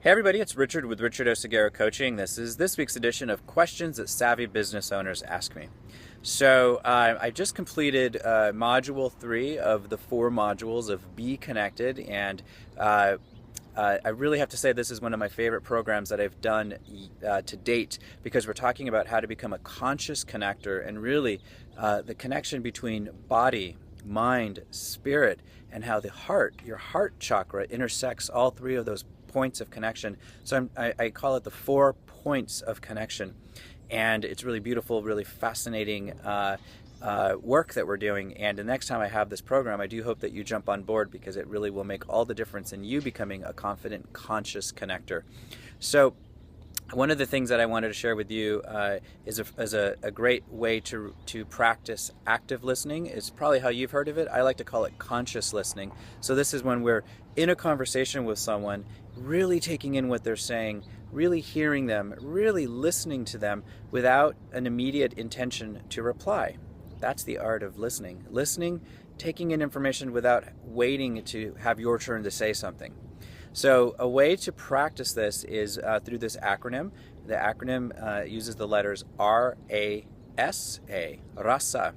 Hey everybody, it's Richard with Richard Oceguera Coaching. This is this week's edition of Questions that Savvy Business Owners Ask Me. So I just completed Module 3 of the 4 modules of Be Connected, and I really have to say this is one of my favorite programs that I've done to date, because we're talking about how to become a conscious connector, and really the connection between body, mind, spirit, and how the heart, your heart chakra, intersects all 3 of those points of connection. So I call it the 4 points of connection, and it's really beautiful, really fascinating work that we're doing. And the next time I have this program, I do hope that you jump on board, because it really will make all the difference in you becoming a confident, conscious connector. So one of the things that I wanted to share with you is a great way to practice active listening. It's probably how you've heard of it. I like to call it conscious listening. So this is when we're in a conversation with someone, really taking in what they're saying, really hearing them, really listening to them without an immediate intention to reply. That's the art of listening. Listening, taking in information without waiting to have your turn to say something. So a way to practice this is through this acronym. The acronym uses the letters R-A-S-A, Rasa.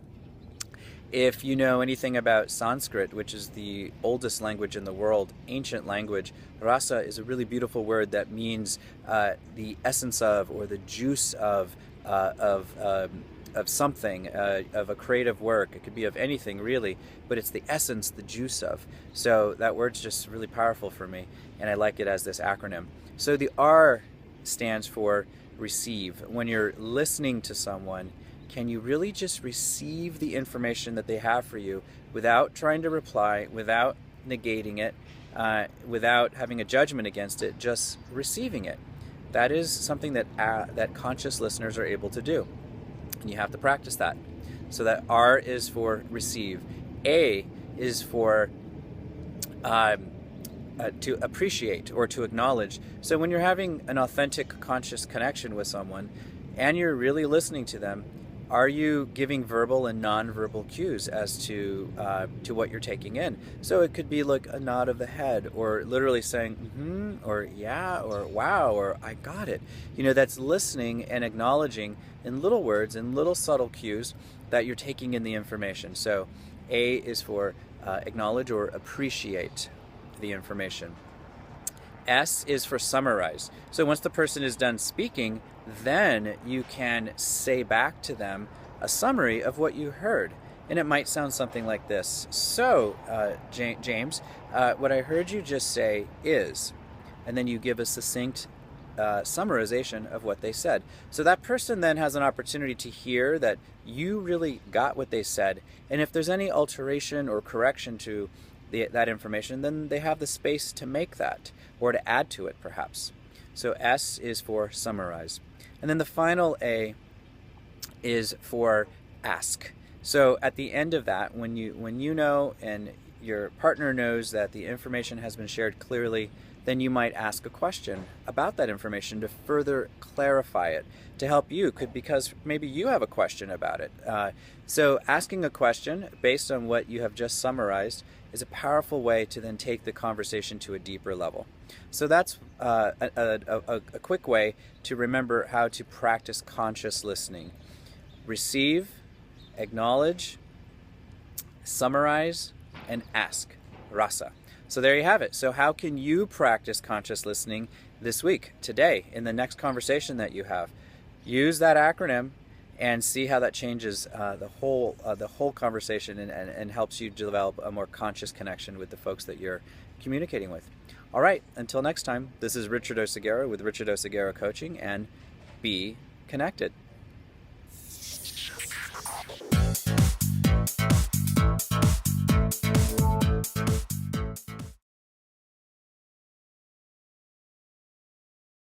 If you know anything about Sanskrit, which is the oldest language in the world, ancient language, rasa is a really beautiful word that means the essence of, or the juice of something, of a creative work. It could be of anything really, but it's the essence, the juice of. So that word's just really powerful for me, and I like it as this acronym. So the R stands for receive. When you're listening to someone, can you really just receive the information that they have for you without trying to reply, without negating it, without having a judgment against it, just receiving it? That is something that that conscious listeners are able to do. And you have to practice that. So that R is for receive. A is for to appreciate or to acknowledge. So when you're having an authentic conscious connection with someone and you're really listening to them, are you giving verbal and non-verbal cues as to what you're taking in? So it could be like a nod of the head, or literally saying mm-hmm, or yeah, or wow, or I got it. You know, that's listening and acknowledging in little words and little subtle cues that you're taking in the information. So A is for acknowledge or appreciate the information. S is for summarize. So once the person is done speaking, then you can say back to them a summary of what you heard. And it might sound something like this. So, James, what I heard you just say is, and then you give a succinct summarization of what they said. So that person then has an opportunity to hear that you really got what they said. And if there's any alteration or correction to that information, then they have the space to make that, or to add to it perhaps. So S is for summarize. And then the final A is for ask. So at the end of that, when you know and your partner knows that the information has been shared clearly, then you might ask a question about that information to further clarify it, to help you, because maybe you have a question about it. So asking a question based on what you have just summarized is a powerful way to then take the conversation to a deeper level. So that's a quick way to remember how to practice conscious listening. Receive, acknowledge, summarize, and ask. Rasa. So there you have it. So how can you practice conscious listening this week, today, in the next conversation that you have? Use that acronym and see how that changes the whole conversation, and helps you develop a more conscious connection with the folks that you're communicating with. All right, until next time, this is Richard Oceguera with Richard Oceguera Coaching, and be connected.